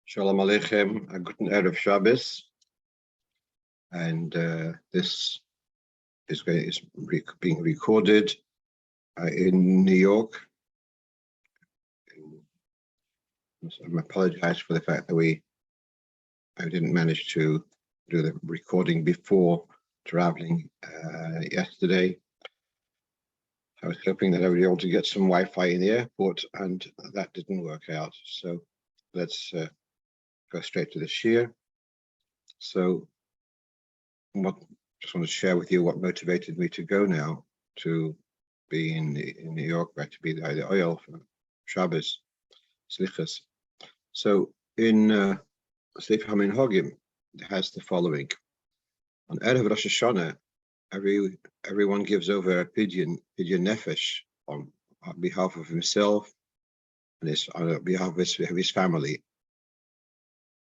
Shalom Aleichem, a guten Erev Shabbos, and this is being recorded in New York. So I apologize for the fact that I didn't manage to do the recording before traveling yesterday. I was hoping that I would be able to get some Wi-Fi in the airport, and that didn't work out. So let's go straight to the shiur. So just want to share with you what motivated me to go now to be in New York, right, to be the oil for Shabbos, Slichas. So in Sefer HaMinhagim, it has the following. On Erev Rosh Hashanah, everyone gives over a pidyon nefesh on behalf of himself and on behalf of his family.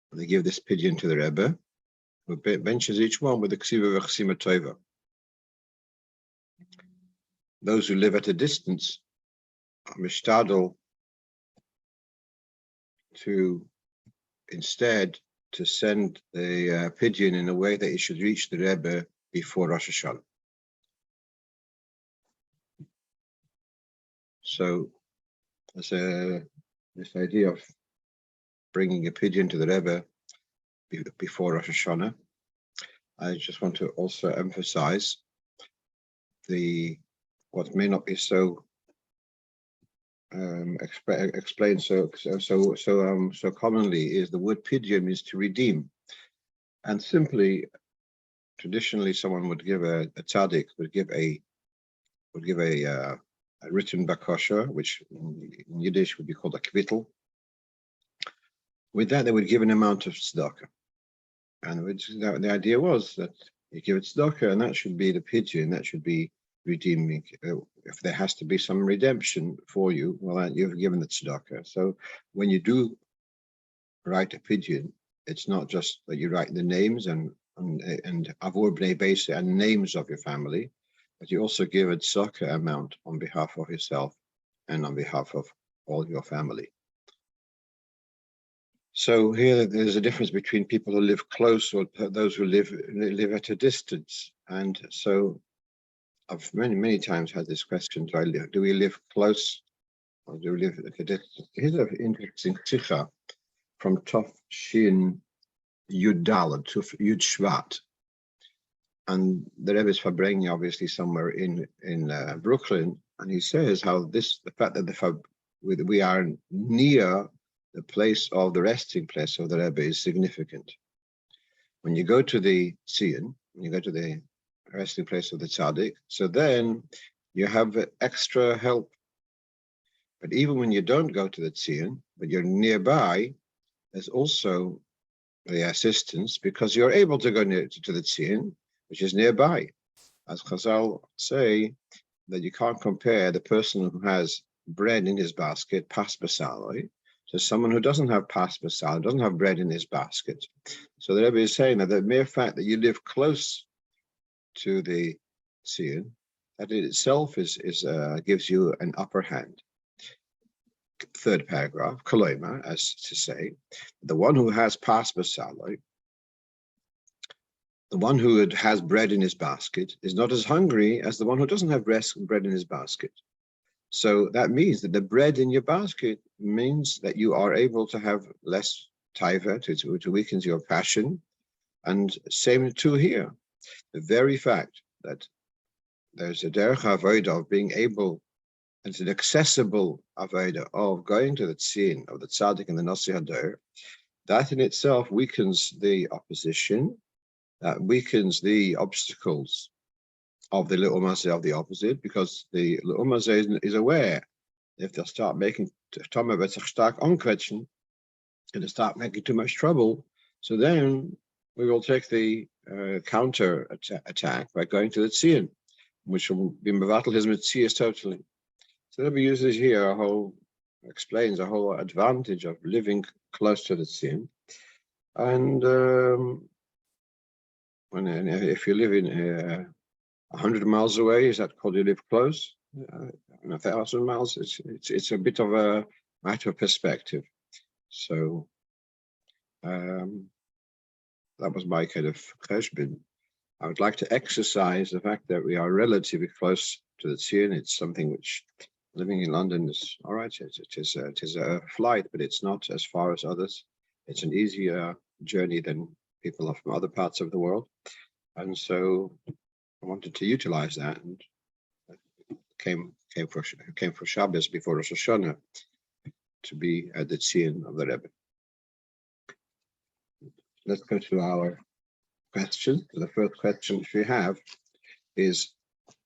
And they give this pidyon to the Rebbe, who benches each one with the ksiva v'chsima tova. Those who live at a distance are mishtadel to instead to send the pidyon in a way that it should reach the Rebbe before Rosh Hashanah. So there's this idea of bringing a pidyon to the Rebbe before Rosh Hashanah. I just want to also emphasize what may not be so explained so commonly is the word pidyon means to redeem, and simply traditionally someone would give a tzaddik would give a written bakosha, which in Yiddish would be called a kvittel. With that, they would give an amount of tzedakah, and the idea was that you give it tzedakah, and that should be the pidyon, that should be redeeming. If there has to be some redemption for you, well, you've given the tzedakah. So when you do write a pidyon, it's not just that you write the names and avur bnei beis and names of your family, but you also give a tzedakah amount on behalf of yourself and on behalf of all your family. So here there's a difference between people who live close or those who live at a distance. And so I've many times had this question: do we live close or do we live at a distance? Here's an interesting sikha from Tov Shin Yud Daled to Yud Shvat, and the Rebbe is Fabrengi, obviously somewhere in Brooklyn, and he says how the fact that we are near the place of the resting place of the Rebbe is significant. When you go to the Tzion, when you go to the resting place of the tzaddik, so then you have extra help. But even when you don't go to the Tzion, but you're nearby, there's also the assistance, because you're able to go to the Tzion, which is nearby. As Chazal say, that you can't compare the person who has bread in his basket, pas b'saloi, to someone who doesn't have pas b'saloi, doesn't have bread in his basket. So the Rebbe is saying that the mere fact that you live close to the Tzion, that in itself gives you an upper hand. Third paragraph, koloima, as to say, the one who has pas b'saloi, the one who has bread in his basket, is not as hungry as the one who doesn't have bread in his basket. So that means that the bread in your basket means that you are able to have less taiva, to weaken your passion. And same too here. The very fact that there's a derech avodah of being able, and it's an accessible avodah of going to the tzin of the tzaddik and the nasi hador, that in itself weakens the opposition, that weakens the obstacles of the little mazeh of the opposite, because the little mazeh is aware if they'll start making toma betzach stark onquetchen, it'll start making too much trouble. So then we will take the counter attack by going to the tzin, which will be mevatel his mitzias totally. So that uses here explains a whole advantage of living close to the tzin. And if you live in 100 miles away, is that called you live close? 1,000 miles, it's a bit of a matter of perspective. So That was my kind of cheshbon. I would like to exercise the fact that we are relatively close to the Tzion. It's something which, living in London, is all right. It is a flight, but it's not as far as others. It's an easier journey than people from other parts of the world. And so I wanted to utilize that, and came for Shabbos before Rosh Hashanah to be at the Tzion of the Rebbe. Let's go to our question. The first question we have is,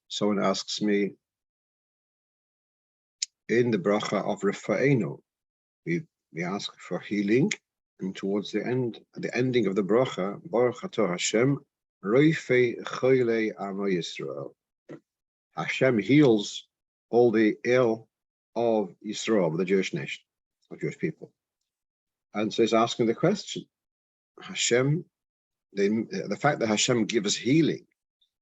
someone asks me, in the brocha of Rov, we ask for healing, and towards the ending of the brocha, Baruch atah HaShem, Rov of Yisrael. HaShem heals all the ill of Yisrael, the Jewish nation, of Jewish people. And so he's asking the question, HaShem, the fact that HaShem gives healing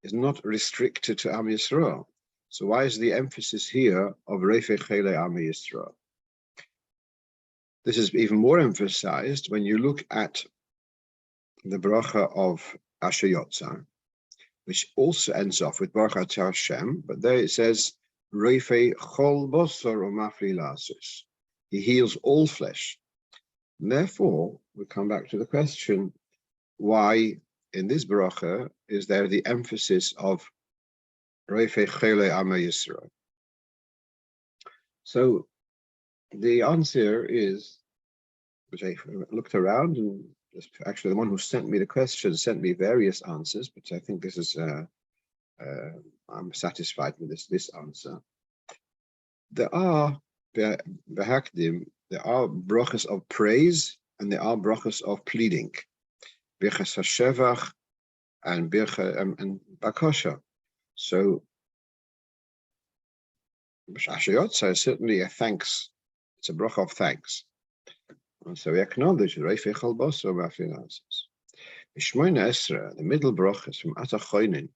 is not restricted to Am Yisrael. So why is the emphasis here of Rov of Am Yisrael? This is even more emphasized when you look at the bracha of Asher Yotzar, which also ends off with Baruch atah HaShem, but there it says, Rov chol basar u'mafli lasus. He heals all flesh. And therefore, we come back to the question, why in this bracha is there the emphasis of Rov of Am Yisrael? So the answer is, which I looked around, and actually the one who sent me the question sent me various answers, but I think this is, I'm satisfied with this answer. There are brachas of praise, and there are brachas of pleading, birchas hashevach and bakosha. So Asher Yotzar is certainly a thanks. It's a bracha of thanks. And so we acknowledge Rov chol basar u'mafli lasus. Shmone Esrei, the middle brachas from Atachonin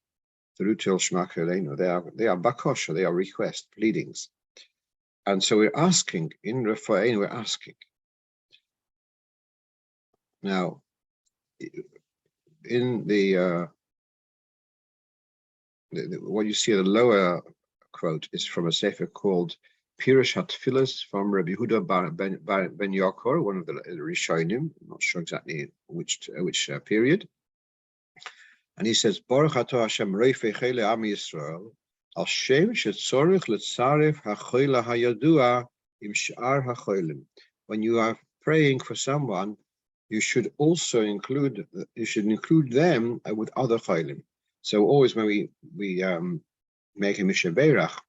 through till Shema Kelenu, they are bakosha, they are request, pleadings. And so we're asking, in Rov, we're asking. Now, in the what you see at the lower quote is from a sefer called Pirush HaTfilas from Rabbi Yehuda ben Yakor, one of the Rishonim. I'm not sure exactly which period. And he says, Baruch atah HaShem Rov of Am Yisrael, al shem shetzorich letzaref hachoila hayadua im she'ar hacholim. When you are praying for someone, you should also include them with other cholim. So always when we make a mishaberach,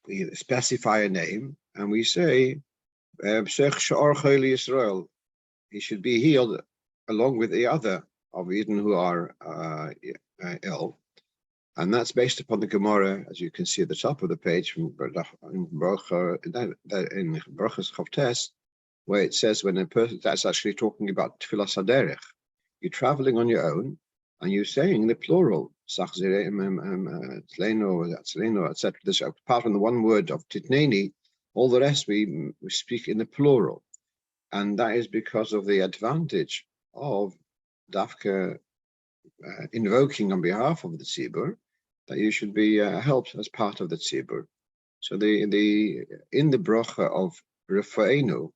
we specify a name and we say, Yisrael. He should be healed along with the other of Eden who are ill. And that's based upon the Gemara, as you can see at the top of the page from in Brachas Chavtes, where it says when a person, that's actually talking about Tfilas HaDerech. You're traveling on your own, and you're saying the plural, etc. This, apart from the one word of Titneni, all the rest we speak in the plural. And that is because of the advantage of Dafka invoking on behalf of the Tzibur, that you should be helped as part of the Tzibur. So in the bracha of Rov,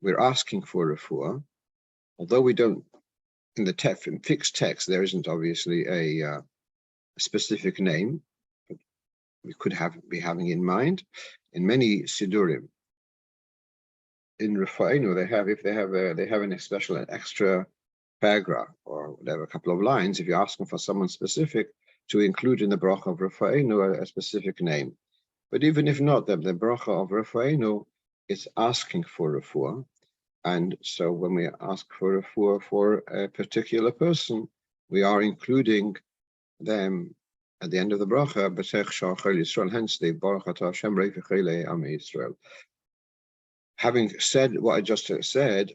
we're asking for refuah, although we don't, in fixed text, there isn't obviously a specific name, but we could be having in mind. In many Sidurim, in Rov, they have a special extra paragraph or whatever, a couple of lines, if you're asking for someone specific, to include in the bracha of Rov a specific name. But even if not, the bracha of Rov is asking for refuah. And so when we ask for refuah for a particular person, we are including them at the end of the bracha, hence the Baruch atah HaShem Rov of Am Yisrael. Having said what I just said,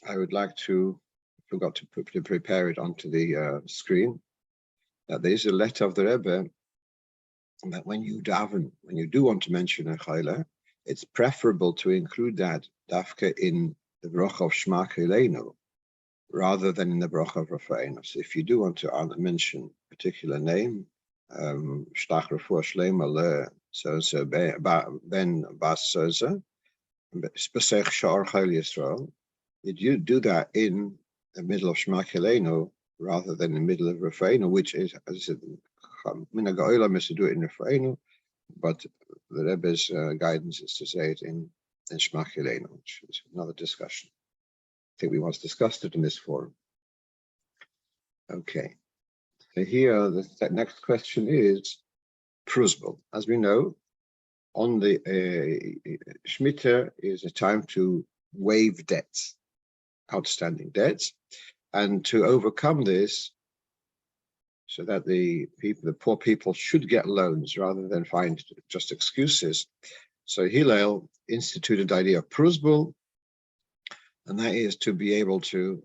I would like to, forgot to prepare it onto the screen, that there is a letter of the Rebbe that when you daven, when you do want to mention a chayla, it's preferable to include that dafka in the brocho of maakeh rather than in the brocho of Rofeinu. So if you do want to mention a particular name, Shtach Refuah Shlema Le so Ben Bas Soza, Spesech Sha'ar Chayil Yisrael, you do that in the middle of maakeh rather than in the middle of Rofeinu, which is, as I said, Minhag HaOlam is to do it in Rofeinu, but the Rebbe's guidance is to say it in maakeh, which is another discussion. I think we once discussed it in this forum. Okay, so here the next question is Pruzbul. As we know, on the Shemitah is a time to waive debts, outstanding debts, and to overcome this, so that the poor people should get loans rather than find just excuses. So Hillel instituted the idea of Pruzbul, and that is to be able to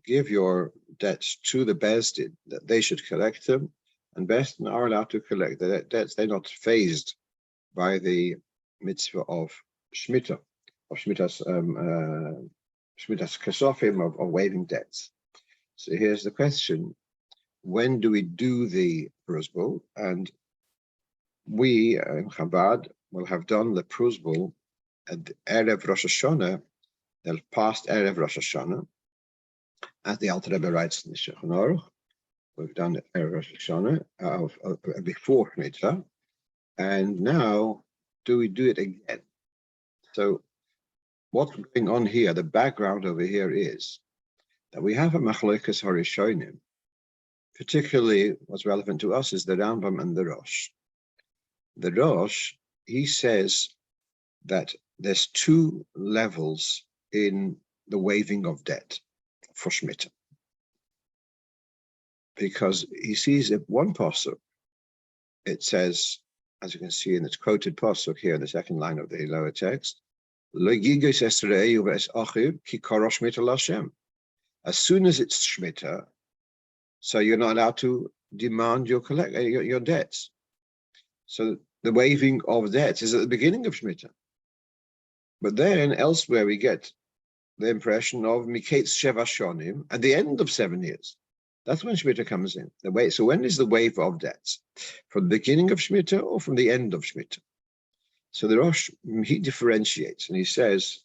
give your debts to the Beis Din, that they should collect them, and Beis Din are allowed to collect the debts. They're not phased by the mitzvah of Shemitah, of Shemitah's Kesofim, of waiving debts. So here's the question: when do we do the Pruzbul? And we in Chabad will have done the Pruzbul at the Erev Rosh Hashanah, the past Erev Rosh Hashanah, as the Alter Rebbe writes in the Shulchan Aruch. We've done the Erev Rosh Hashanah before Shemitah, and now do we do it again? So what's going on here, the background over here is that we have a machlokas harishonim. Particularly what's relevant to us is the Rambam and the Rosh. The Rosh, he says that there's two levels in the waiving of debt for Shemitah. Because he sees if one pasuk, it says, as you can see in its quoted pasuk here in the second line of the lower text, as soon as it's Shemitah, so you're not allowed to demand your debts. So the waiving of debts is at the beginning of Shemitah. But then elsewhere we get the impression of Miketz Sheva Shonim at the end of 7 years. That's when Shemitah comes in. So when is the waiver of debts? From the beginning of Shemitah or from the end of Shemitah? So the Rosh, he differentiates and he says,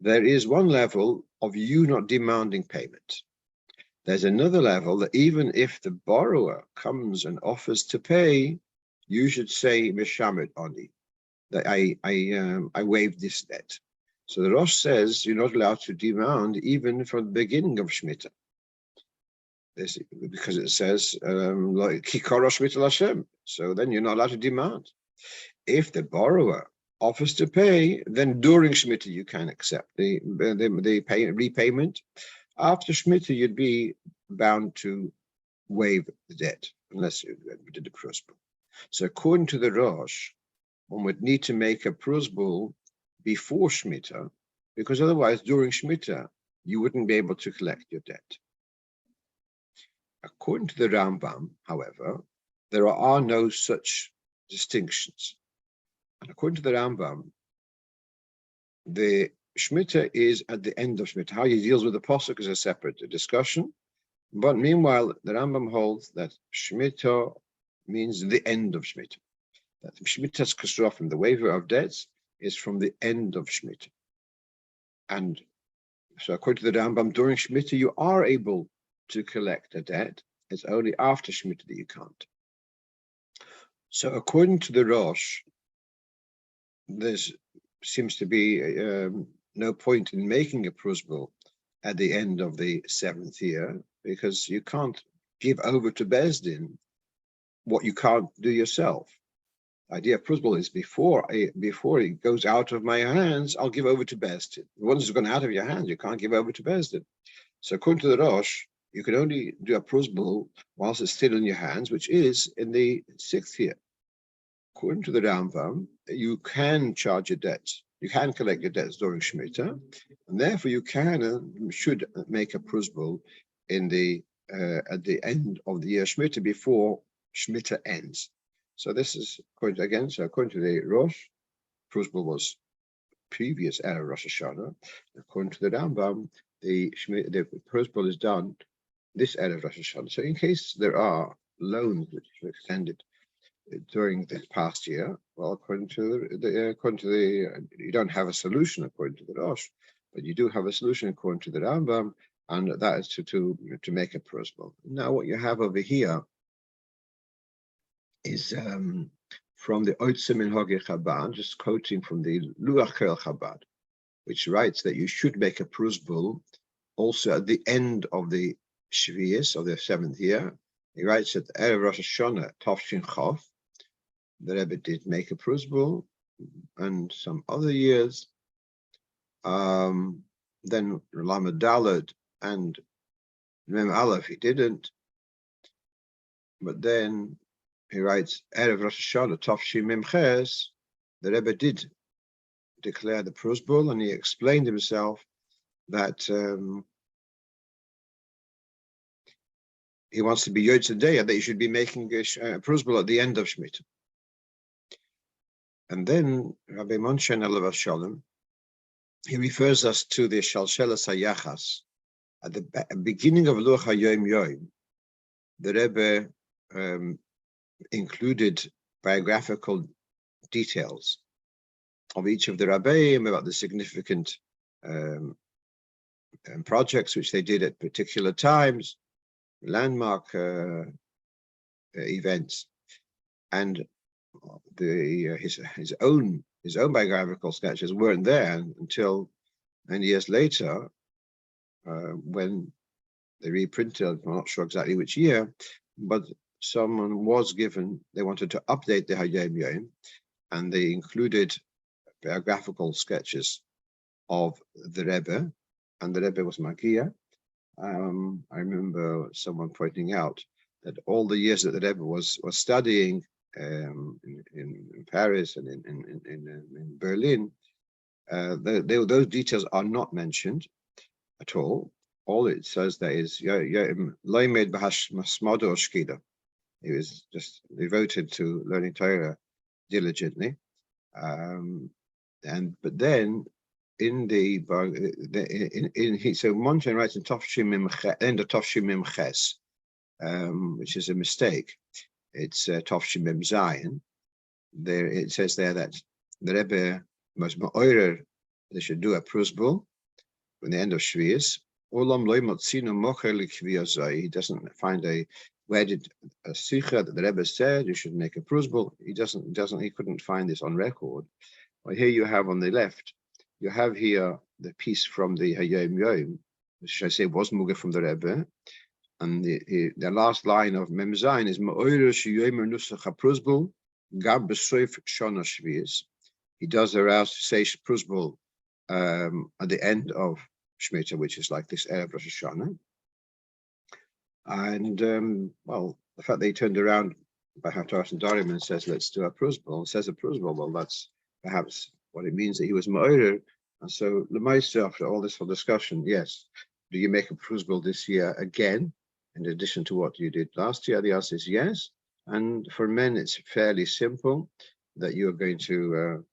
there is one level of you not demanding payment. There's another level that even if the borrower comes and offers to pay, you should say Mishamit Oni, that I waived this debt. So the Rosh says you're not allowed to demand even from the beginning of Shemitah. Because it says like Kikara Shemitah Hashem. So then you're not allowed to demand. If the borrower offers to pay, then during Shemitah you can accept the repayment. After Shemitah, you'd be bound to waive the debt unless you did the Pruzbul. So according to the Rosh, one would need to make a Pruzbul before Shemitah, because otherwise during Shemitah you wouldn't be able to collect your debt. According to the Rambam, however, there are no such distinctions. And according to the Rambam, the Shemitah is at the end of Shemitah. How he deals with the pasuk is a separate discussion. But meanwhile, the Rambam holds that Shemitah means the end of Shemitah. That Shemitah's Kesofim, the waiver of debts, is from the end of Shemitah. And so according to the Rambam, during Shemitah, you are able to collect a debt. It's only after Shemitah that you can't. So according to the Rosh, there seems to be no point in making a Pruzbul at the end of the 7th year, because you can't give over to Beis Din what you can't do yourself. The idea of Pruzbul is before it goes out of my hands, I'll give over to Beis Din. Once it's gone out of your hands, you can't give over to Beis Din. So according to the Rosh, you can only do a Pruzbul whilst it's still in your hands, which is in the 6th year. According to the Rambam, you can charge your debts. You can collect your debts during Shemitah, and therefore you can and should make a Pruzbul in the at the end of the year Shemitah before Shemitah ends. So this is according to the Rosh, Pruzbul was previous Erev Rosh Hashanah. According to the Rambam, the Pruzbul is done this Erev Rosh Hashanah. So in case there are loans which are extended during the past year, well, according to the you don't have a solution according to the Rosh, but you do have a solution according to the Rambam, and that is to make a Pruzbul. Now, what you have over here is from the Otzim in Hoge Chabad, just quoting from the Luach Kel Chabad, which writes that you should make a Pruzbul also at the end of the Shvius of the 7th year. He writes that Erev Rosh Hashanah Tavshin Chav, the Rebbe did make a Pruzbul, and some other years. Then Lamed Daled and Mem Aleph he didn't. But then he writes Erev Rosh Hashanah Tavshin Mem Ches, the Rebbe did declare the Pruzbul, and he explained himself that he wants to be Yotzar Deya, that he should be making a Pruzbul at the end of Shemitah. And then Rabbi Monshe Alav Shalom, he refers us to the Shalshelas Hayachas. At the beginning of Luach HaYom Yom, the Rebbe included biographical details of each of the Rabbeim about the significant projects which they did at particular times, landmark events, and his own biographical sketches weren't there until many years later, when they reprinted. I'm not sure exactly which year, but someone was given. They wanted to update the Hayom Yom, and they included biographical sketches of the Rebbe, and the Rebbe was maakeh. I remember someone pointing out that all the years that the Rebbe was studying in Paris and in Berlin, those details are not mentioned at all. All it says there is he was just devoted to learning Torah diligently, but then in so Monchen writes in end of Tavshim Mem Ches, which is a mistake. It's Tavshim Mem Zayin. There it says there that the Rebbe was ma'orer they should do a Pruzbul in the end of Shvius. He doesn't find where did a sicha that the Rebbe said you should make a Pruzbul. He couldn't find this on record. Well, here you have on the left, you have here the piece from the Hayom Yom, which I say was muggah from the Rebbe, and the last line of Mem Zayin is Ma'orer sheyomer nusach haPruzbul gab b'soif shana shvius. He does arouse to say Pruzbul at the end of Shemitah, which is like this Erev Rosh Hashanah. And well, the fact that he turned around by Haftarah and Darim and says, let's do a Pruzbul, says a Pruzbul, well, that's perhaps what it means that he was ma'orer. And so, Lemaisa, after all this whole discussion, yes, do you make a Pruzbul this year again, in addition to what you did last year? The answer is yes. And for men, it's fairly simple that you're going to,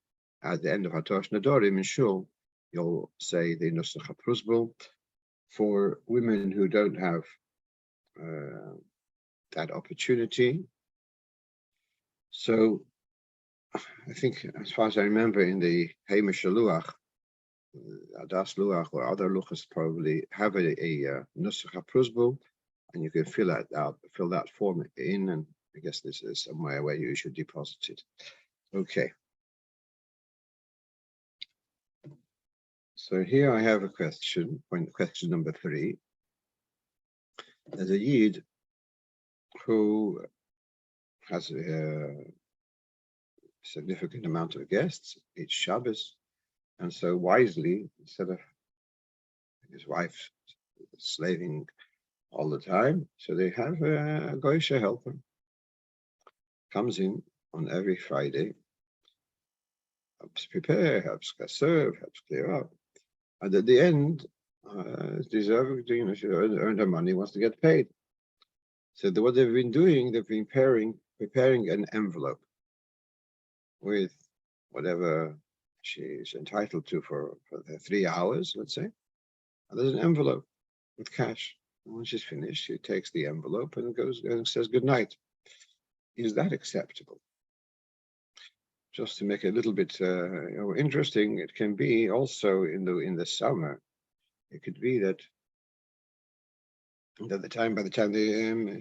at the end of Haftarah and Darim in Shul, you'll say the Nusach Pruzbul. For women who don't have that opportunity, so I think, as far as I remember, in the Hamish Luach, Adas Luach or other Luchas probably have a Nusach Pruzbul, and you can fill that form in, and I guess this is somewhere where you should deposit it. Okay. So here I have a question, question number 3. There's a Yid who has a significant amount of guests each Shabbos, and so wisely, instead of his wife slaving all the time, so they have a goysha helper. Comes in on every Friday, helps prepare, helps serve, helps clear up, and at the end, deserving, she earned her money, wants to get paid. So what they've been doing, they've been preparing an envelope with whatever she's entitled to for the 3 hours, let's say. And there's an envelope with cash. And when she's finished, she takes the envelope and goes and says good night. Is that acceptable? Just to make it a little bit interesting, it can be also in the summer. It could be that by the time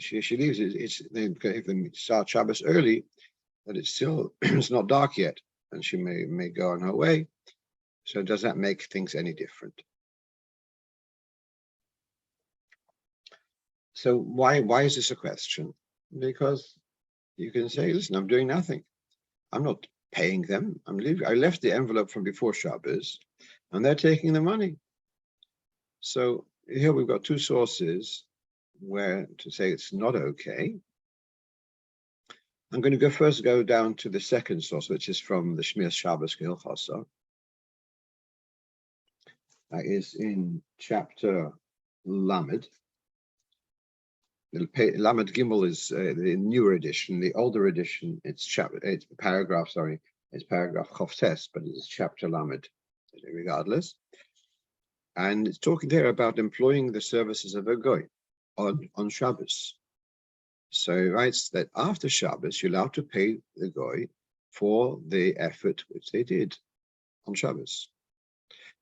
she leaves, if they start Shabbos early, that it's still it's not dark yet, and she may go on her way. So does that make things any different? So why is this a question? Because you can say, listen, I'm doing nothing. I'm not paying them. I'm leaving. I left the envelope from before Shabbos, and they're taking the money. So here we've got two sources where to say it's not okay. I'm going to go down to the second source, which is from the Shmone Shabbos Halocho. That is in chapter Lamed. Lamed Gimel is the newer edition. The older edition, it's paragraph Chavtes, but it's chapter Lamed, regardless. And it's talking there about employing the services of a goy on Shabbos. So he writes that after Shabbos, you're allowed to pay the goy for the effort which they did on Shabbos.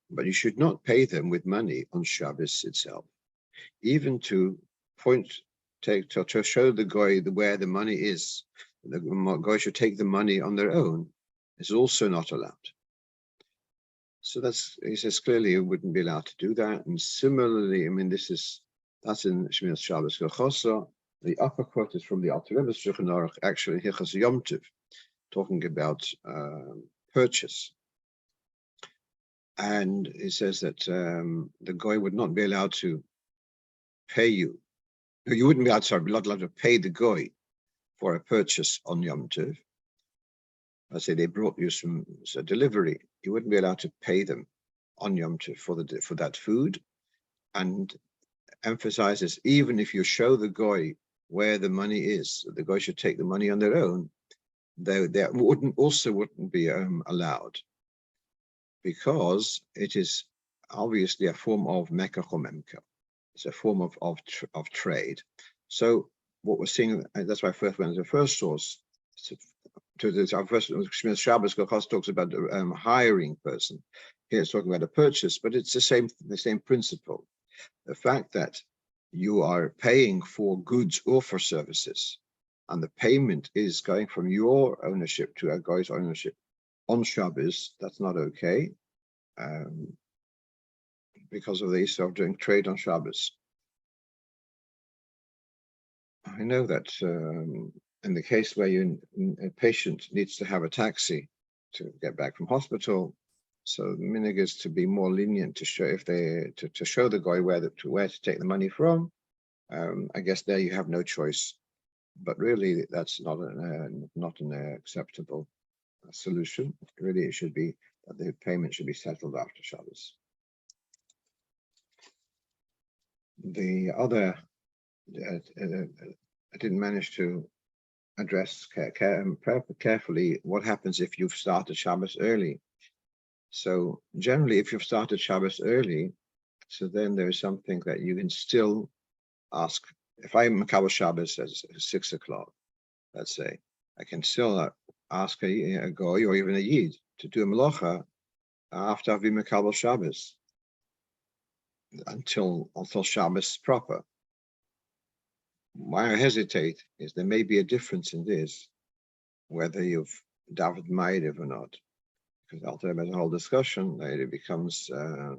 But you should not pay them with money on Shabbos itself, even to show the goy where the money is. The goy should take the money on their own. Is also not allowed. So he says clearly you wouldn't be allowed to do that. And similarly, I mean, that's in Shmone Shabbos Halocho. The upper quote is from the Alter Rebbe's Shulchan Aruch, actually in Hilchos Yom Tov, talking about purchase. And it says that the goy would not be allowed to pay you. You wouldn't be allowed to pay the goy for a purchase on Yom Tov. I say they brought you some delivery. You wouldn't be allowed to pay them on Yom Tov for that food, and emphasizes even if you show the goy where the money is, the goy should take the money on their own. They wouldn't be allowed, because it is obviously a form of maakeh or memka. It's a form of trade. So what we're seeing, that's why I first went to the first source. Our first Shmone Shabbos Halocho talks about hiring person. Here it's talking about a purchase, but it's the same principle. The fact that you are paying for goods or for services, and the payment is going from your ownership to a guy's ownership on Shabbos, that's not okay, because of the issue of doing trade on Shabbos. I know that in the case where a patient needs to have a taxi to get back from hospital, so the minhag is to be more lenient to show to show the guy where to take the money from. I guess there you have no choice, but really that's not an acceptable solution. Really, it should be that the payment should be settled after Shabbos. The other, I didn't manage to address carefully what happens if you've started Shabbos early. So generally, if you've started Shabbos early, so then there is something that you can still ask. If I'm Makabel Shabbos at 6 o'clock, let's say, I can still ask a goy or even a yid to do a melacha after I've been Makabel Shabbos until Shabbos proper. Why I hesitate is there may be a difference in this, whether you've davened ma'ariv or not, because ultimately there's a whole discussion that it becomes I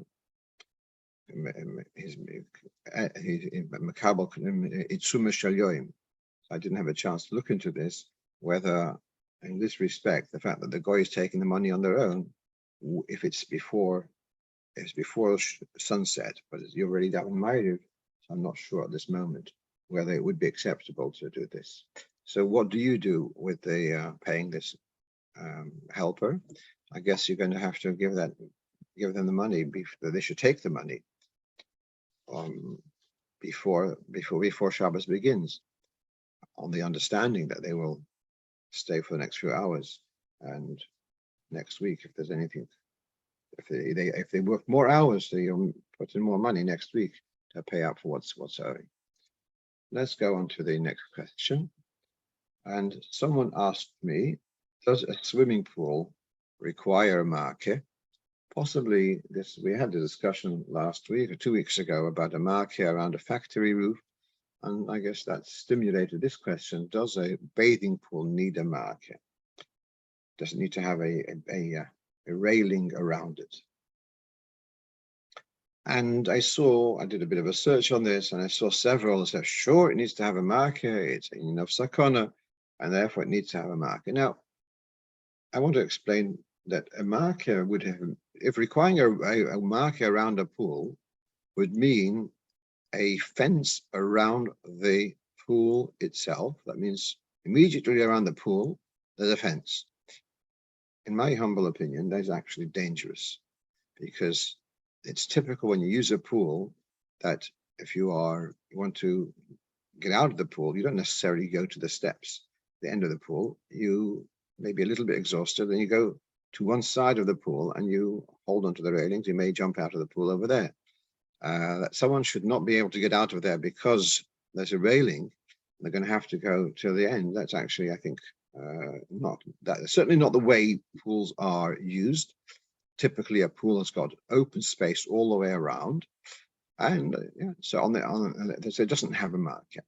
didn't have a chance to look into this, whether in this respect, the fact that the goy is taking the money on their own, if it's before sunset, but you're already davened ma'ariv, so I'm not sure at this moment whether it would be acceptable to do this. So what do you do with the paying this helper? I guess you're going to have to give them the money. They should take the money before Shabbos begins, on the understanding that they will stay for the next few hours and next week if there's anything. If they work more hours, they'll put in more money next week to pay up for what's owing. Let's go on to the next question. And someone asked me, does a swimming pool require a maakeh? Possibly this. We had a discussion last week or 2 weeks ago about a maakeh around a factory roof, and I guess that stimulated this question: does a bathing pool need a maakeh? Does it need to have a railing around it? And I did a bit of a search on this, and I saw several that said, sure, it needs to have a maakeh, it's enough sakana, and therefore it needs to have a maakeh. Now, I want to explain that a maakeh would have, if requiring a maakeh around a pool would mean a fence around the pool itself. That means immediately around the pool, there's a fence. In my humble opinion, that is actually dangerous, because it's typical when you use a pool that if you want to get out of the pool, you don't necessarily go to the steps, the end of the pool. You may be a little bit exhausted, and you go to one side of the pool and you hold onto the railings. You may jump out of the pool over there. That someone should not be able to get out of there because there's a railing. They're going to have to go to the end. That's actually, I think, certainly not the way pools are used. Typically, a pool has got open space all the way around, and so so it doesn't have a maakeh.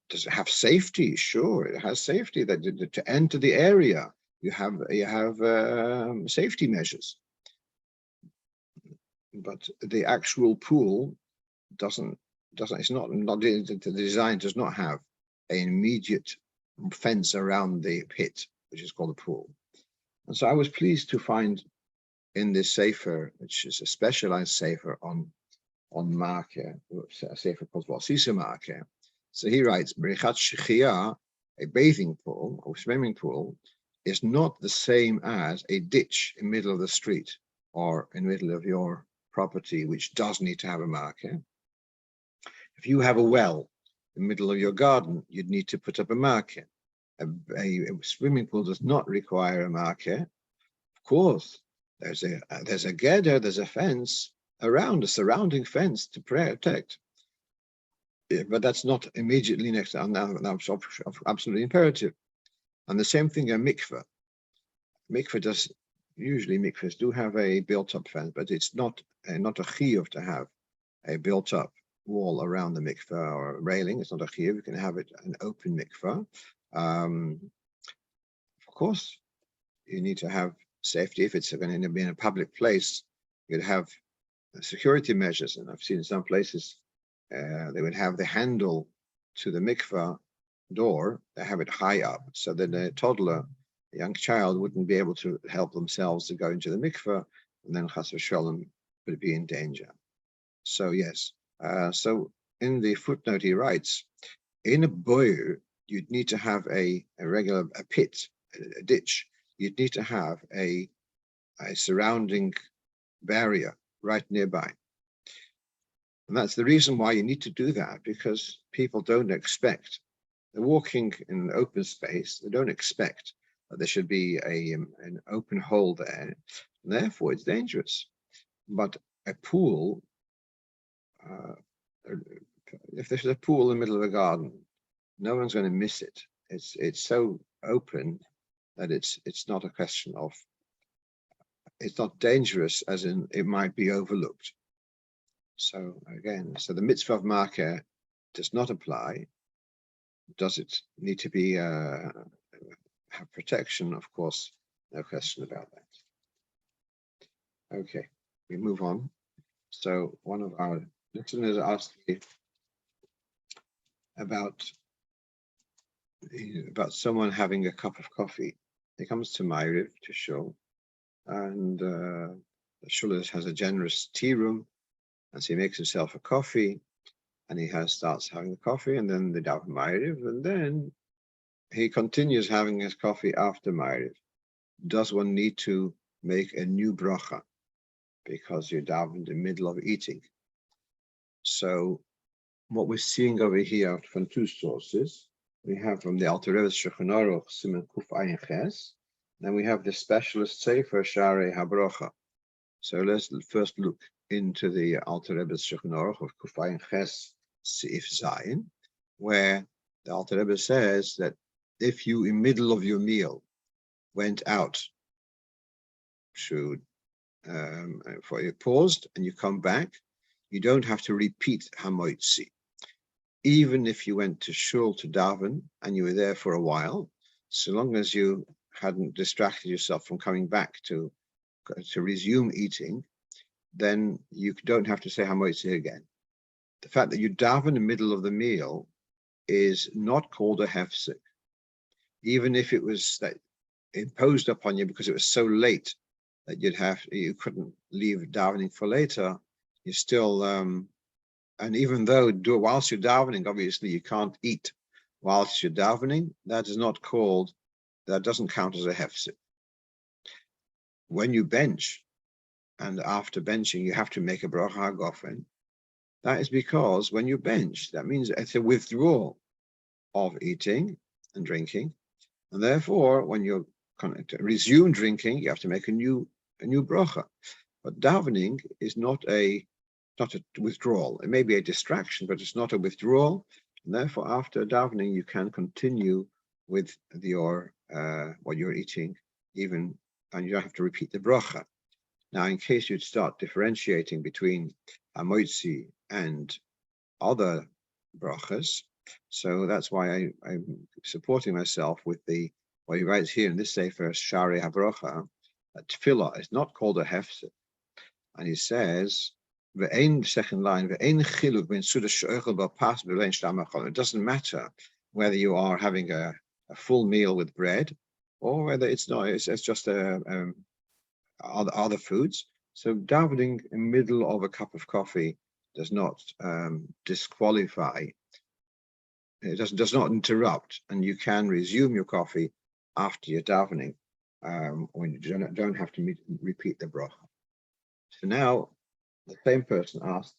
Does it have safety? Sure, it has safety. That to enter the area, you have safety measures, but the actual pool doesn't. It's not the design does not have an immediate fence around the pit, which is called a pool. And so I was pleased to find in this sefer, which is a specialized sefer on maakeh, a sefer called Sisa maakeh. So he writes, Berichat Shechiyah, a bathing pool or swimming pool, is not the same as a ditch in the middle of the street or in the middle of your property, which does need to have a maakeh. If you have a well in the middle of your garden, you'd need to put up a maakeh. A swimming pool does not require a maakeh. Of course, there's a geder, there's a fence around, a surrounding fence to protect. But that's not immediately next to, that's absolutely imperative. And the same thing a mikveh. Usually mikvehs do have a built-up fence, but it's not a chiyuv to have a built-up wall around the mikveh or a railing. It's not a chiyuv. You can have it an open mikveh. Of course, you need to have safety. If it's going to be in a public place, you'd have security measures. And I've seen in some places they would have the handle to the mikveh door. They have it high up so that a toddler, a young child, wouldn't be able to help themselves to go into the mikveh, and then chas v'sholem would be in danger. So yes. So in the footnote he writes, in a boyer, you'd need to have a pit, a ditch. You'd need to have a surrounding barrier right nearby. And that's the reason why you need to do that, because people don't expect, they're walking in an open space, they don't expect that there should be an open hole there, and therefore it's dangerous. But a pool, if there's a pool in the middle of a garden, no one's going to miss it. It's so open that it's not a question of, it's not dangerous as in it might be overlooked. So again, the mitzvah of maakeh does not apply. Does it need to be have protection? Of course, no question about that. Okay, we move on. So one of our listeners asked me about someone having a cup of coffee. He comes to Ma'ariv to shul, and the shul has a generous tea room, and so he makes himself a coffee, and he starts having the coffee, and then they daven Ma'ariv, and then he continues having his coffee after Ma'ariv. Does one need to make a new brocha because you're daven in the middle of eating? So what we're seeing over here from two sources, we have from the Alter Rebbe's Shulchan Aruch Siman Kuf Ayin Ches, Then we have the specialist sefer Sharei HaBrocha. So let's first look into the Alter Rebbe's Shulchan Aruch of Kufayin Ches Seif Zayin, where the Alter Rebbe says that if you, in middle of your meal, went out to for you paused and you come back, you don't have to repeat Hamoitzi. Even if you went to shul to daven and you were there for a while, so long as you hadn't distracted yourself from coming back to resume eating, then you don't have to say Hamoitzi again. The fact that you daven in the middle of the meal is not called a hefsek, even if it was that imposed upon you because it was so late that you couldn't leave davening for later. You still and even though whilst you're davening, obviously you can't eat whilst you're davening. That doesn't count as a hefsek. When you bench, and after benching you have to make a brocha hagofen, that is because when you bench, that means it's a withdrawal of eating and drinking, and therefore when you resume drinking, you have to make a new brocha. But davening is not a withdrawal. It may be a distraction, but it's not a withdrawal. And therefore, after davening, you can continue with your what you're eating, and you don't have to repeat the brocha. Now, in case you'd start differentiating between hamoitzi and other brachas, so that's why I'm supporting myself with what he writes here in this sefer, Sharei HaBrocha, that tefillah is not called a hefsek. And he says, second line, it doesn't matter whether you are having a full meal with bread or whether it's just other foods. So davening in the middle of a cup of coffee does not disqualify. It does not interrupt, and you can resume your coffee after your davening when you don't have to repeat the brocha. So now the same person asked,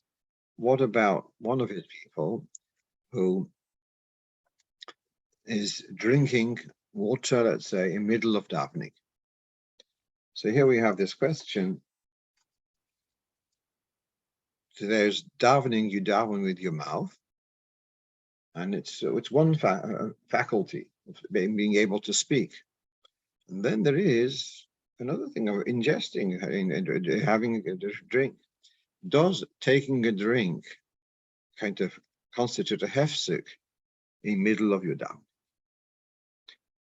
what about one of his people who is drinking water, let's say, in the middle of davening? So here we have this question. So there's davening, you daven with your mouth, and it's one faculty of being able to speak. And then there is another thing of ingesting, having a drink. Does taking a drink kind of constitute a hefsek in the middle of your davening?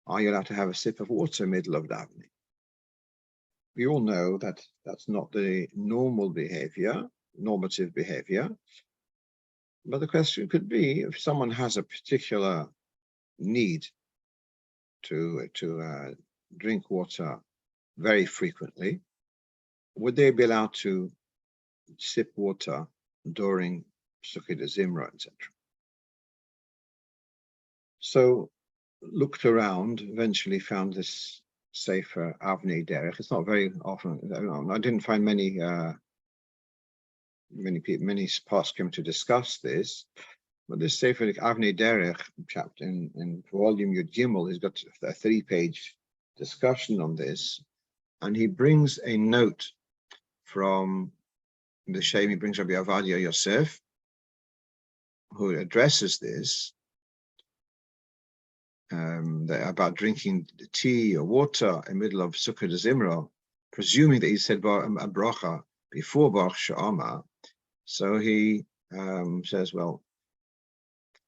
Are you allowed to have a sip of water in the middle of davening? We all know that that's not the normative behavior. But the question could be, if someone has a particular need to drink water very frequently, would they be allowed to sip water during Sukkot Zimra, etc.? So looked around, eventually found this sefer Avnei Derech. It's not very often. I didn't find many poskim to discuss this, but this sefer Avnei Derech chapter in volume Yud Gimel, he's got a 3-page discussion on this, and he brings a note from the Shem. He brings Rabbi Avadia Yosef, who addresses this about drinking tea or water in the middle of Sukkot Zimra, presuming that he said a brocha before Baruch She'amar. So he says, well,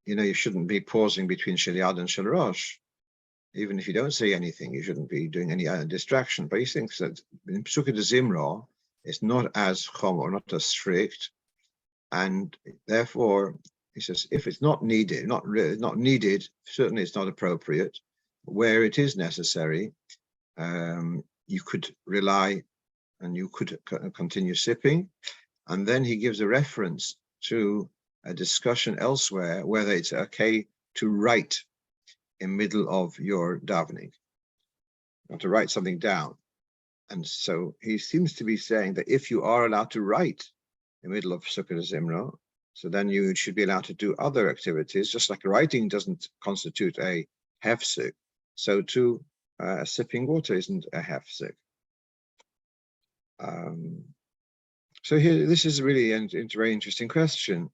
you shouldn't be pausing between Shel Yad and Shel Rosh. Even if you don't say anything, you shouldn't be doing any other distraction. But he thinks that in Sukkot Zimra, it's not as chom or not as strict, and therefore he says if it's not needed, certainly it's not appropriate. Where it is necessary, you could rely and you could continue sipping. And then he gives a reference to a discussion elsewhere whether it's okay to write in middle of your davening, or to write something down. And so he seems to be saying that if you are allowed to write in the middle of Sukkot Zimra, so then you should be allowed to do other activities, just like writing doesn't constitute a hefsek. So too, sipping water isn't a hefsek. So here, this is really a very interesting question.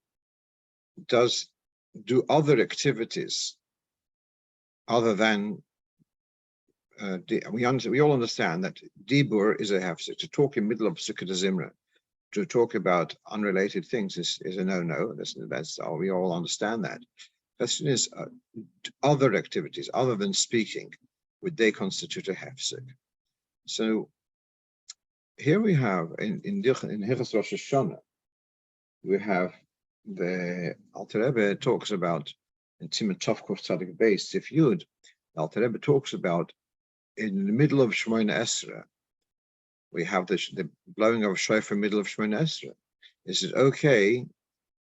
Do other activities other than we all understand that dibur is a hefsek. To talk in middle of Sukkot Zimra, to talk about unrelated things is a no-no. That's all. We all understand that. Question is, other activities other than speaking, would they constitute a hefsek? So here we have in Erev Rosh Hashanah, we have the Alter Rebbe talks about in Timat Tovkov Tzadik Beis Sif Yud. The Alter Rebbe talks about in the middle of Shmone Esrei, we have the blowing of shofar in the middle of Shmone Esrei. Is it okay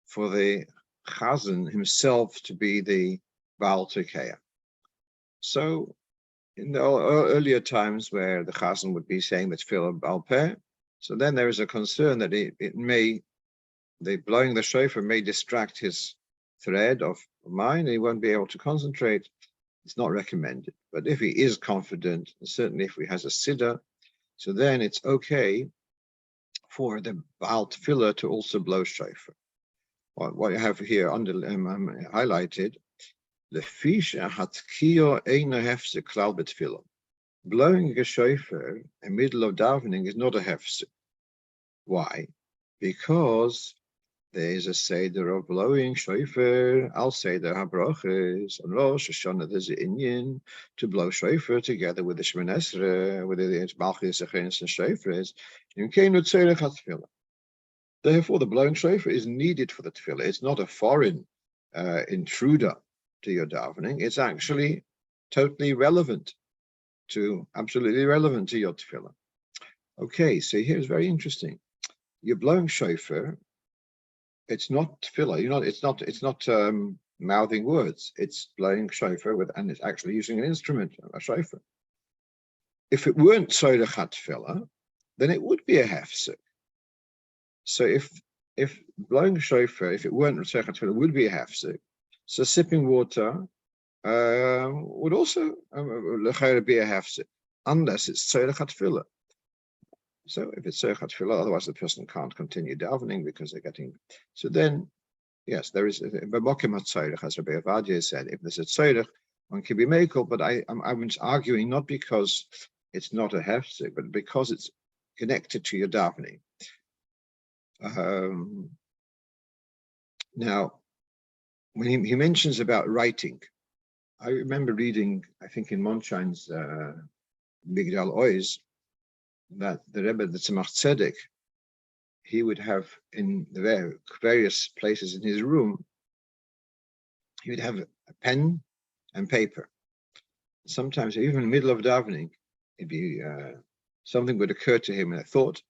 for the Chazan himself to be the Baal Tekeya? So in the earlier times where the Chazan would be saying the Tefillah Baal Peh, so then there is a concern that the blowing the shofar may distract his thread of mind, and he won't be able to concentrate. It's not recommended. But if he is confident, and certainly if he has a siddur, so then it's okay for the Baal Tefillah to also blow shofar. What I have here highlighted, the fisha hatkiyo eina hefsek klal betefillah. Blowing a shofar in the middle of davening is not a hefsek. Why? Because there is a seder of blowing shofar. I'll say the habrachas on Rosh Hashanah. There's an inyan to blow shofar together with the Shmone Esrei, with the maakeh and shofars. Therefore, the blowing shofar is needed for the tefillah. It's not a foreign intruder to your davening. It's actually totally relevant absolutely relevant to your tefillah. Okay, so here's very interesting. You're blowing shofar. It's not tefillah. It's not mouthing words. It's blowing shofar and it's actually using an instrument, a shofar. If it weren't tzorech tefillah, then it would be a hefsek. So if blowing shofar, if it weren't tzorech tefillah, would be a hefsek. So sipping water would also be a hefsek, unless it's tzorech tefillah. So if it's tzorech tefillah, otherwise the person can't continue davening because they're getting. So then, yes, there is. B'mokim hatzorech, as Rabbi Avadia said, if there's a tzorech, one can be mekel. But I'm arguing not because it's not a hefsek, but because it's connected to your davening. Now, when he mentions about writing, I remember reading, I think in Monshine's Migdal Oz, that the Rebbe, the Tzemach Tzedek, he would have in the various places in his room, he would have a pen and paper. Sometimes, even in the middle of davening, it'd be something would occur to him in a thought,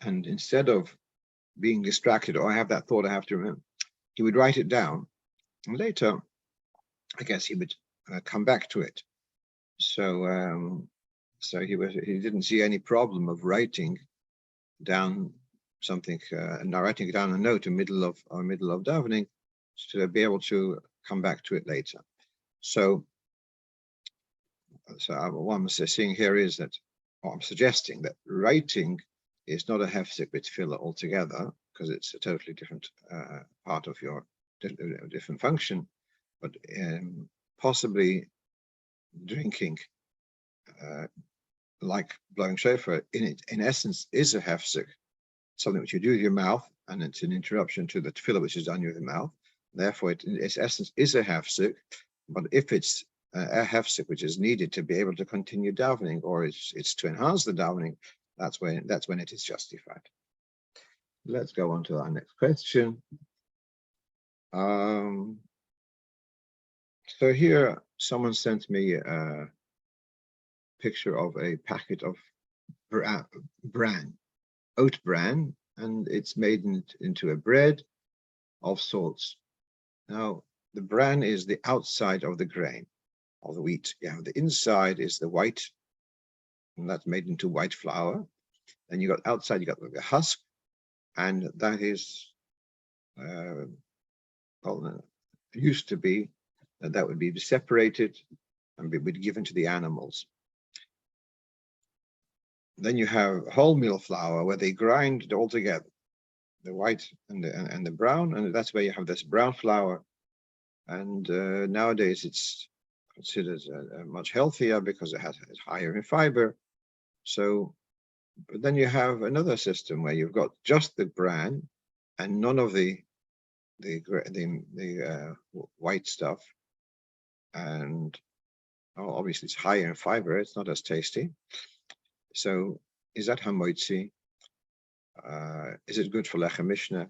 and instead of being distracted, I have that thought, I have to remember, he would write it down, and later, I guess he would come back to it. So he didn't see any problem of writing down something, not writing down a note in middle of davening, to be able to come back to it later. So what I'm saying here is that, or I'm suggesting that writing is not a hefsek with tefillah altogether, because it's a totally different part of your different function, but possibly drinking, like blowing shofar, in essence is a hefsek, something which you do with your mouth, and it's an interruption to the tefillah which is done with the mouth. Therefore, in its essence is a hefsek. But if it's a hefsek which is needed to be able to continue davening, or it's to enhance the davening, that's when it is justified. Let's go on to our next question. So here, someone sent me a picture of a packet of bran, oat bran, and it's made into a bread of sorts. Now, the bran is the outside of the grain, of the wheat. Yeah, the inside is the white, and that's made into white flour. Then you got outside, you got the husk, and that is used to be that would be separated and be given to the animals. Then you have wholemeal flour, where they grind it all together, the white and the brown, and that's where you have this brown flour. And nowadays it's considered much healthier because it's higher in fiber. So, but then you have another system where you've got just the bran and none of the white stuff, and obviously it's higher in fiber. It's not as tasty. So, is that hamoitzi? Is it good for lechem mishnah?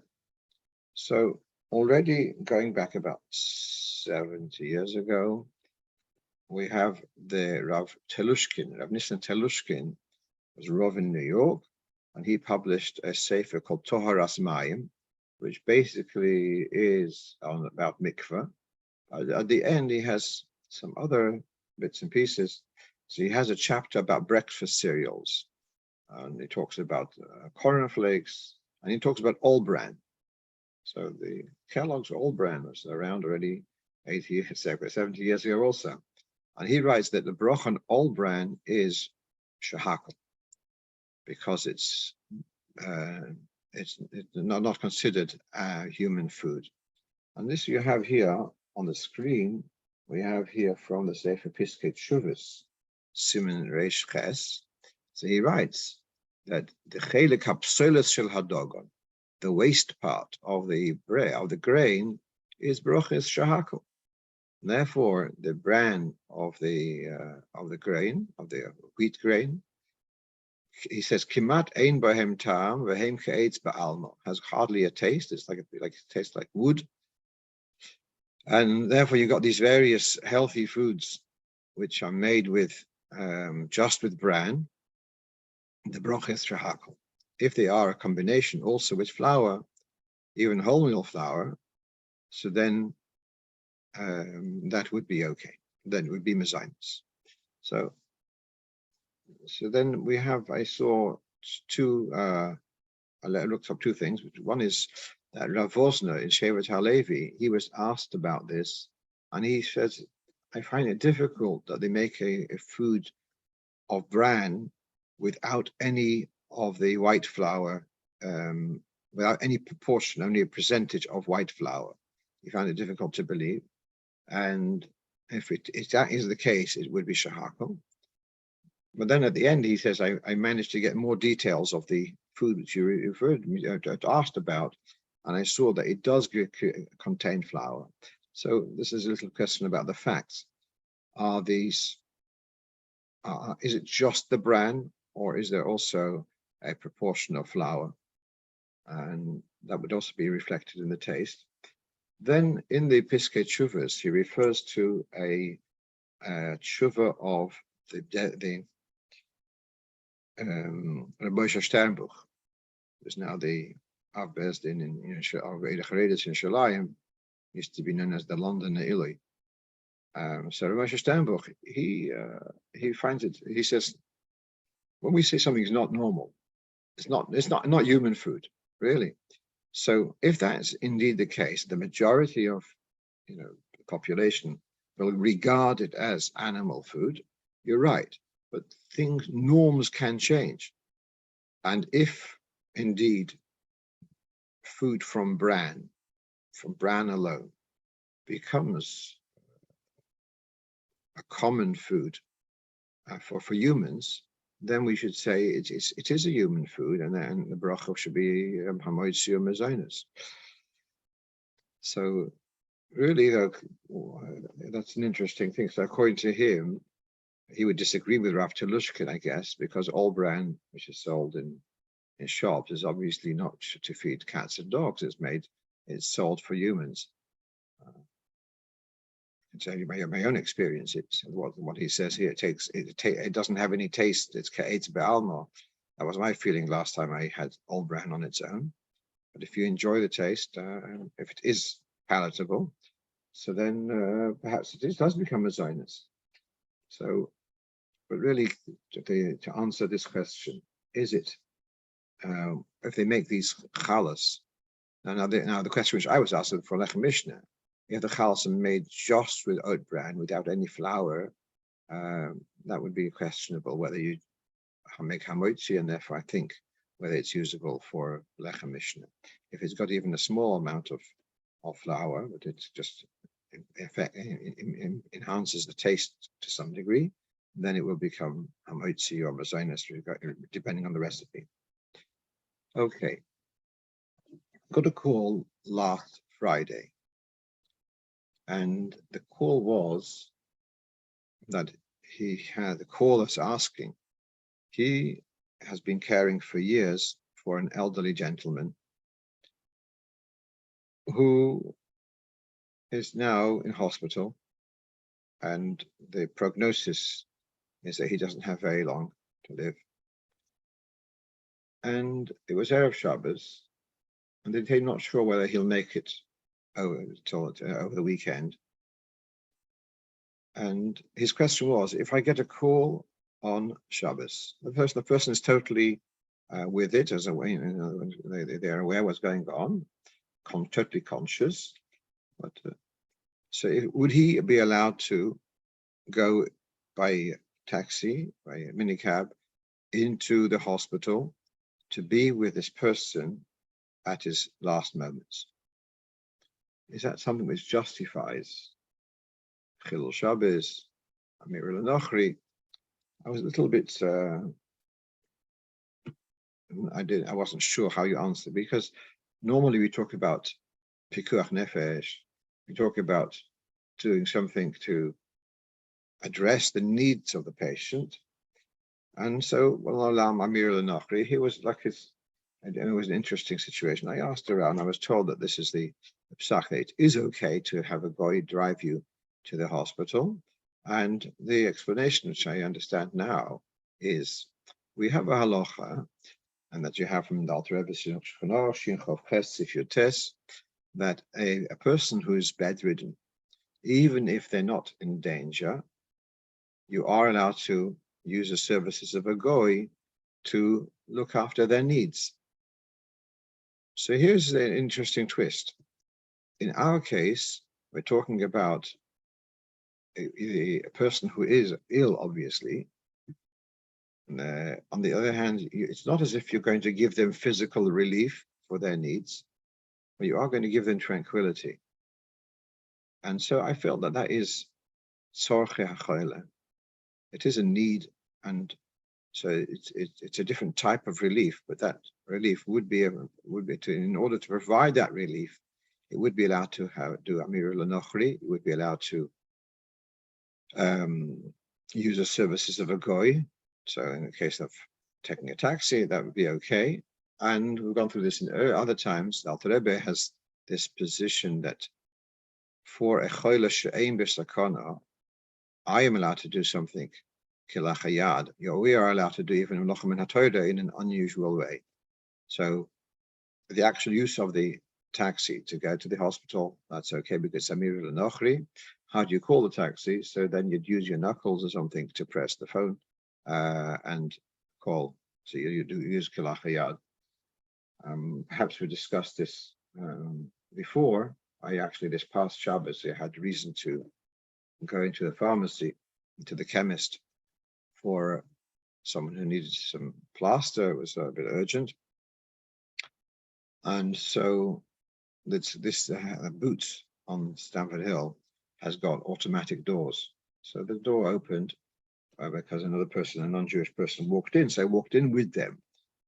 So, already going back about 70 years ago, we have the Rav Telushkin. Rav Nissen Telushkin was Rov in New York, and he published a sefer called Toharas Mayim, which basically is about mikveh. At the end, he has some other bits and pieces. So he has a chapter about breakfast cereals, and he talks about cornflakes, and he talks about all bran. So the Kellogg's all bran was around already 80 years, 70 years ago also. And he writes that the brocho on all bran is shahakal, because it's not considered human food. And this you have here on the screen. We have here from the Sefer Piskei Teshuvos, Siman Reish Ches. So he writes that the chelik hapsolos shel hadogon, the waste part of the bread, of the grain, is broches shahakal. Therefore, the bran of the grain, of the wheat grain, he says kimat ein bahem tam v'hem ke'etz ba'alma, has hardly a taste. It's like it tastes like wood, and therefore you got these various healthy foods which are made with just with bran, the broches shahakal. If they are a combination also with flour, even wholemeal flour, so then that would be okay. Then it would be mezainis. So then we have, I saw two, I looked up two things. One is that Rav Vosner in Shevet HaLevi, he was asked about this, and he says, I find it difficult that they make a food of bran without any of the white flour, without any proportion, only a percentage of white flour. He found it difficult to believe. And if that is the case, it would be shahakal. But then at the end, he says, I managed to get more details of the food which you referred me asked about, and I saw that it does contain flour. So this is a little question about the facts. Are these? Is it just the bran, or is there also a proportion of flour? And that would also be reflected in the taste. Then in the Piskei Teshuvos, he refers to a tshuva of the Moshe Sternbuch. There's now the Av Bezdin in Erev Rosh in Shalayim, used to be known as the London Illy. So Moshe Sternbuch, he finds it. He says, when we say something is not normal, it's not human food, really. So if that's indeed the case, the majority of the population will regard it as animal food. You're right, but norms can change, and if indeed food from bran alone becomes a common food for humans, then we should say it is a human food, and then the brocho should be hamoitzi or mezainis. So really, that's an interesting thing. So according to him, he would disagree with Rav Telushkin, I guess, because all bran which is sold in shops is obviously not to feed cats and dogs. It's sold for humans. It's only my own experience. It's what he says here. It doesn't have any taste. It's ke'etz be'alma. That was my feeling last time I had all bran on its own. But if you enjoy the taste, if it is palatable, so then perhaps it does become a Zionist. So, but really, to answer this question, is it if they make these chalas? Now the question which I was asked for lechem mishnah. If the chalas are made just with oat bran, without any flour, that would be questionable whether you make hamotzi, and therefore I think whether it's usable for lechem mishnah. If it's got even a small amount of flour, but it's just enhances the taste to some degree, then it will become hamotzi or mazonos, depending on the recipe. Okay, got a call last Friday, and the call was that the caller's asking, he has been caring for years for an elderly gentleman who is now in hospital, and the prognosis is that he doesn't have very long to live. And it was Erev Shabbos, and they're not sure whether he'll make it over the weekend. And his question was, if I get a call on Shabbos, the person is totally with it, as a way, they're aware what's going on, totally conscious. But so would he be allowed to go by taxi, by a minicab, into the hospital to be with this person at his last moments? Is that something which justifies Chilul Shabbos, Amir L'Nochri? I was a little bit, I wasn't sure how you answer, because normally we talk about pikuach nefesh, we talk about doing something to address the needs of the patient. And so, Amir L'Nochri, he was like and it was an interesting situation. I asked around, I was told that this is the psach, it is okay to have a goy drive you to the hospital. And the explanation, which I understand now, is we have a halacha, and that you have from the Rebbe that a person who is bedridden, even if they're not in danger, you are allowed to use the services of a goy to look after their needs. So here's an interesting twist. In our case, we're talking about a person who is ill, obviously. On the other hand, it's not as if you're going to give them physical relief for their needs, but you are going to give them tranquility. And so I felt that is tzorche hachayla. It is a need, and so it's a different type of relief. But that relief would be in order to provide that relief, it would be allowed to do Amir L'Nochri. It would be allowed to use the services of a goy. So in the case of taking a taxi, that would be okay. And we've gone through this in other times. The Alter Rebbe has this position that for a choyle she'ein b'sakana, I am allowed to do something kilachayad. We are allowed to do even melochem and hatoda in an unusual way. So the actual use of the taxi to go to the hospital, that's okay, because Amir L'Nochri. How do you call the taxi? So then you'd use your knuckles or something to press the phone and call. So you do use kilachayad. Perhaps we discussed this before. This past Shabbos, I had reason to go into the pharmacy, to the chemist, for someone who needed some plaster. It was a bit urgent. And so this Boots on Stamford Hill has got automatic doors. So the door opened because another person, a non-Jewish person, walked in. So I walked in with them.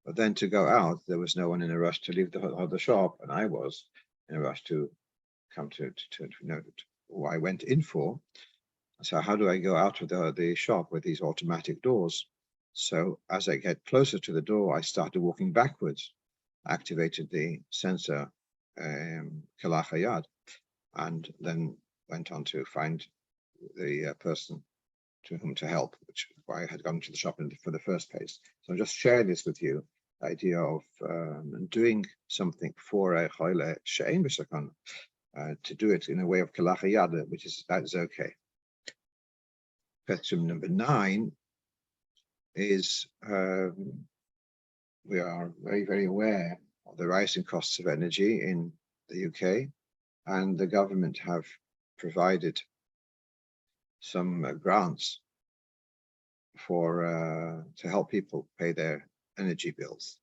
But then to go out, there was no one in a rush to leave the shop, and I was in a rush to come to know what I went in for. So how do I go out of the shop with these automatic doors? So as I get closer to the door, I started walking backwards, activated the sensor, kilachayad, and then went on to find the person to whom to help, which I had gone to the shop for the first place. So I'm just sharing this with you, the idea of doing something for a choyle she'ein b'sakana, to do it in a way of kilachayad, that is okay. Question number 9 is we are very, very aware of the rising costs of energy in the UK, and the government have provided some grants to help people pay their energy bills.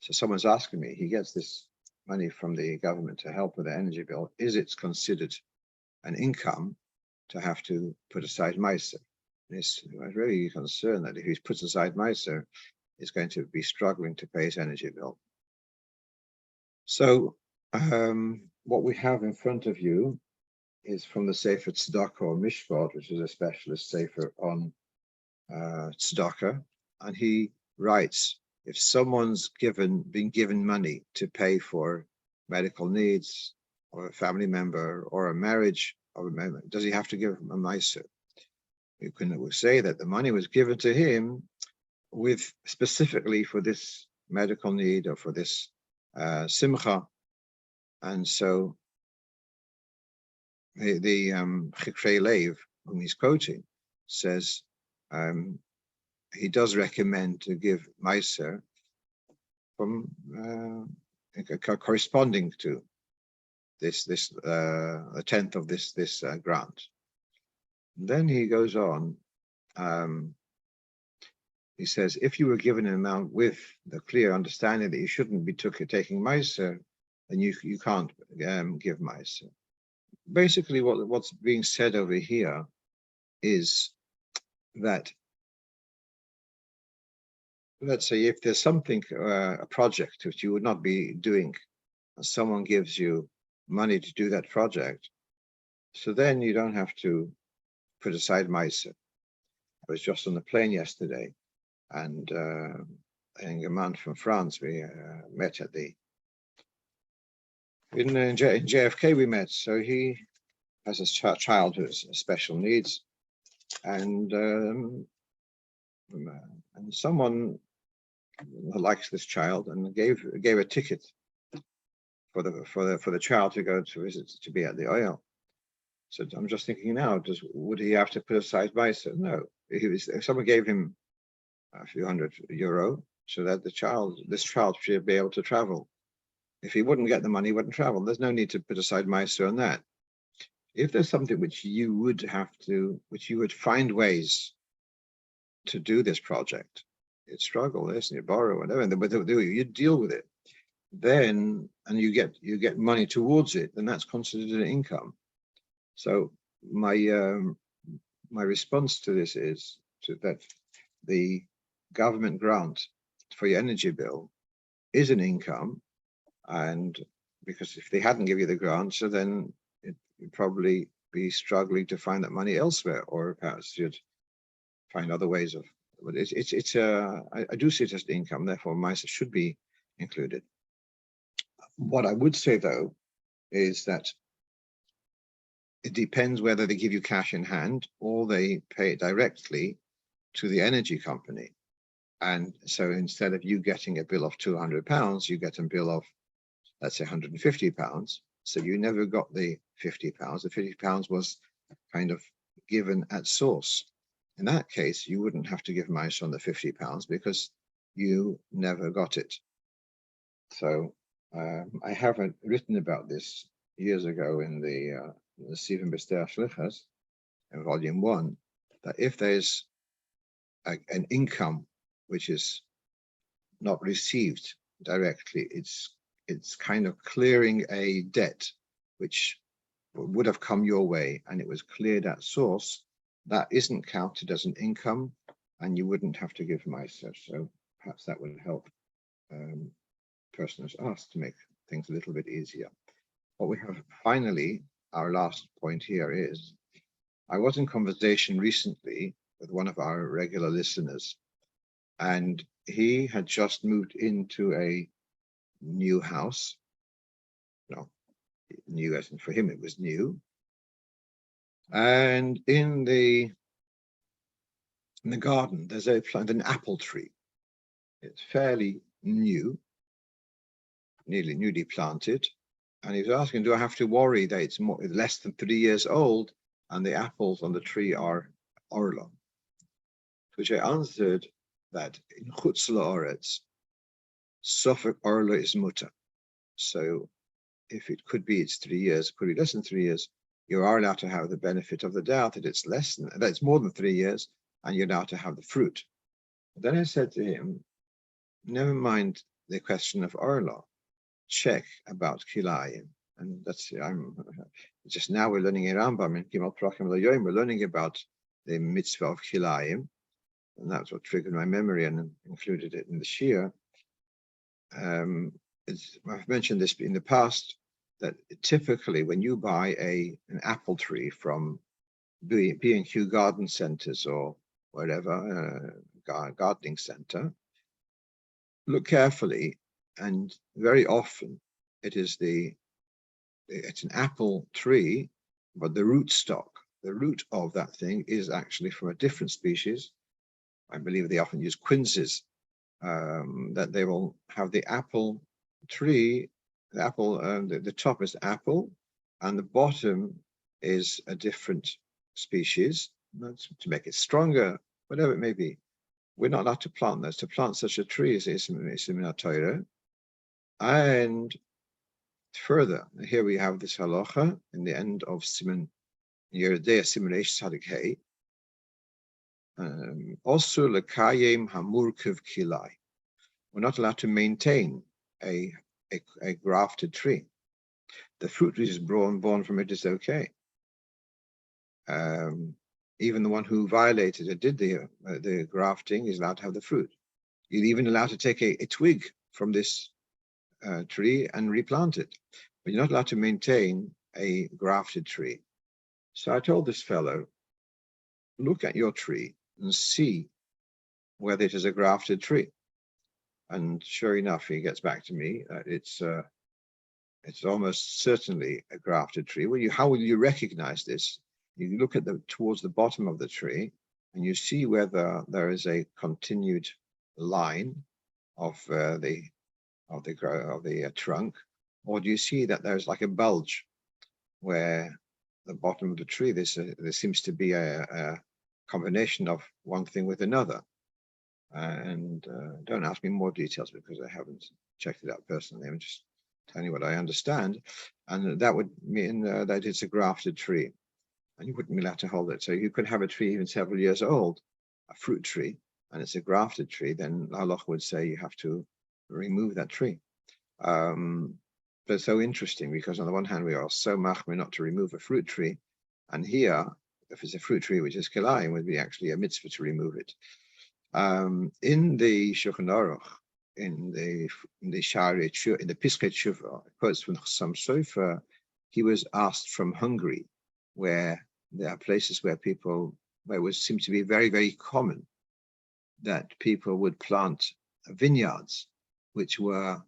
So someone's asking me, he gets this money from the government to help with the energy bill. Is it considered an income to have to put aside maakeh? He's really concerned that if he puts aside maakeh, he's going to be struggling to pay his energy bill. So what we have in front of you is from the Sefer Tzedakah or Mishpat, which is a specialist Sefer on tzedakah, and he writes, if someone's been given money to pay for medical needs, or a family member, or a marriage of a member, does he have to give a maakeh? You can say that the money was given to him with specifically for this medical need or for this simcha, and so the Chikrei Lev, whom he's quoting, says he does recommend to give maakeh from corresponding to this a tenth of this grant. And then he goes on. He says, if you were given an amount with the clear understanding that you shouldn't be taking maakeh, then you can't give maakeh. Basically, what's being said over here is that, let's say, if there's something, a project which you would not be doing, and someone gives you money to do that project, so then you don't have to put aside maakeh. I was just on the plane yesterday, and a man from France, we met at in JFK we met. So he has a child who has special needs, and someone likes this child and gave a ticket for the child to go to visit, to be at the oil. So I'm just thinking now, would he have to put aside maakeh? No. If someone gave him a few €100 so that this child should be able to travel. If he wouldn't get the money, he wouldn't travel. There's no need to put aside maakeh on that. If there's something which you would find ways to do this project, you'd struggle, you borrow, whatever, but you deal with it. Then, and you get money towards it, then that's considered an income. So my response to this is that the government grant for your energy bill is an income, and because if they hadn't given you the grant, so then you'd probably be struggling to find that money elsewhere, or perhaps you'd find other ways of. But I do see it as an income, therefore maakeh should be included. What I would say though is that it depends whether they give you cash in hand or they pay it directly to the energy company. And so instead of you getting a bill of £200, you get a bill of, let's say, £150. So you never got the £50. The £50 was kind of given at source. In that case, you wouldn't have to give maakeh on the £50 because you never got it. So I haven't written about this years ago in the Sivan B'Ster Shlichas in volume 1, that if there's an income which is not received directly, it's kind of clearing a debt which would have come your way and it was cleared at source, that isn't counted as an income and you wouldn't have to give maakeh. So perhaps that would help person who's asked to make things a little bit easier. What we have finally, our last point here is, I was in conversation recently with one of our regular listeners, and he had just moved into a new house. No, new as in for him it was new. And in the garden there's an apple tree. It's fairly new, newly planted. And he was asking, do I have to worry that it's less than 3 years old and the apples on the tree are orla? To which I answered that in Chutz La'aretz, Suffolk orla is mutter. So if it could be it's 3 years, could be less than 3 years, you are allowed to have the benefit of the doubt that it's more than 3 years, and you're allowed to have the fruit. But then I said to him, never mind the question of Orla, check about Kilayim. And that's, just now we're learning in Rambam in Gimel Prachim L'Yoyim, we're learning about the mitzvah of Kilayim, and that's what triggered my memory and included it in the shiur. I've mentioned this in the past, that typically when you buy an apple tree from B&Q garden centers or wherever, gardening center, look carefully, and very often it's an apple tree, but the root of that thing is actually from a different species. I believe they often use quinces, that they will have the apple tree, the top is apple, and the bottom is a different species, to make it stronger, whatever it may be. We're not allowed to plant those. To plant such a tree is in our Torah. And further, here we have this halacha in the end of Siman Yeridei Siman Reish Tzadik Hey. Also, lekayim hamurkav kilai. We're not allowed to maintain a grafted tree. The fruit which is born from it is okay. Even the one who violated it, did the grafting, is allowed to have the fruit. You're even allowed to take a twig from this tree and replant it, but you're not allowed to maintain a grafted tree. So I told this fellow, look at your tree and see whether it is a grafted tree. And sure enough, he gets back to me. It's almost certainly a grafted tree. How will you recognize this? You look at towards the bottom of the tree, and you see whether there is a continued line of the trunk, or do you see that there's like a bulge where the bottom of the tree there seems to be a combination of one thing with another. And don't ask me more details because I haven't checked it out personally. I'm just telling you what I understand, and that would mean that it's a grafted tree. And you wouldn't be allowed to hold it. So you could have a tree even several years old, a fruit tree, and it's a grafted tree, then Halocho would say you have to remove that tree. But it's so interesting because on the one hand, we are so machmir not to remove a fruit tree. And here, if it's a fruit tree, which is kilayim, would be actually a mitzvah to remove it. In the Shulchan Aruch, in the shiur, in the Piskei Tshuva, quotes from some Sofer, he was asked from Hungary, where there are places where it would seem to be very, very common that people would plant vineyards, which were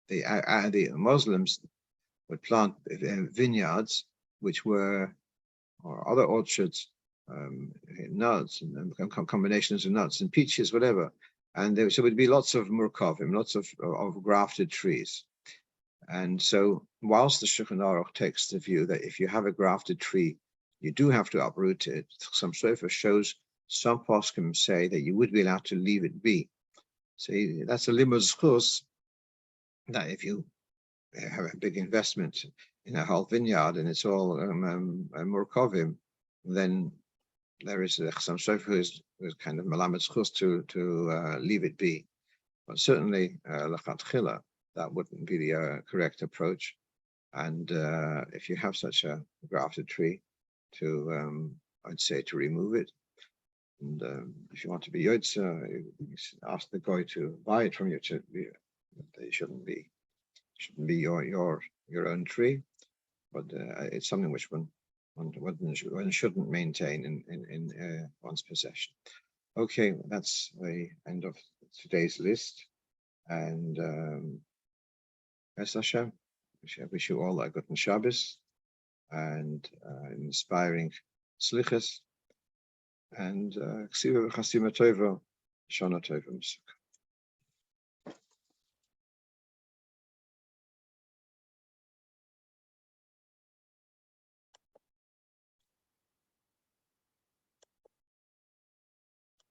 the Muslims would plant vineyards, which were, or other orchards, nuts and combinations of nuts and peaches, whatever. And there would be lots of murkavim, lots of grafted trees. And so whilst the Shulchan Aruch takes the view that if you have a grafted tree, you do have to uproot it, some Sofer shows some poskim say that you would be allowed to leave it be. So that's a limud zchus, that if you have a big investment in a whole vineyard and it's all murkavim, then there is some Sofer who is kind of melamed zchus to leave it be. But certainly lechatchila, that wouldn't be the correct approach. And if you have such a grafted tree, I'd say to remove it. And if you want to be Yotzar, you ask the guy to buy it from you. They shouldn't be your own tree, but it's something which one shouldn't maintain in one's possession. Okay, that's the end of today's list. And HaShem, I wish you all a good Shabbos and inspiring slichas and ksiva v'chasima tova, haShono tova.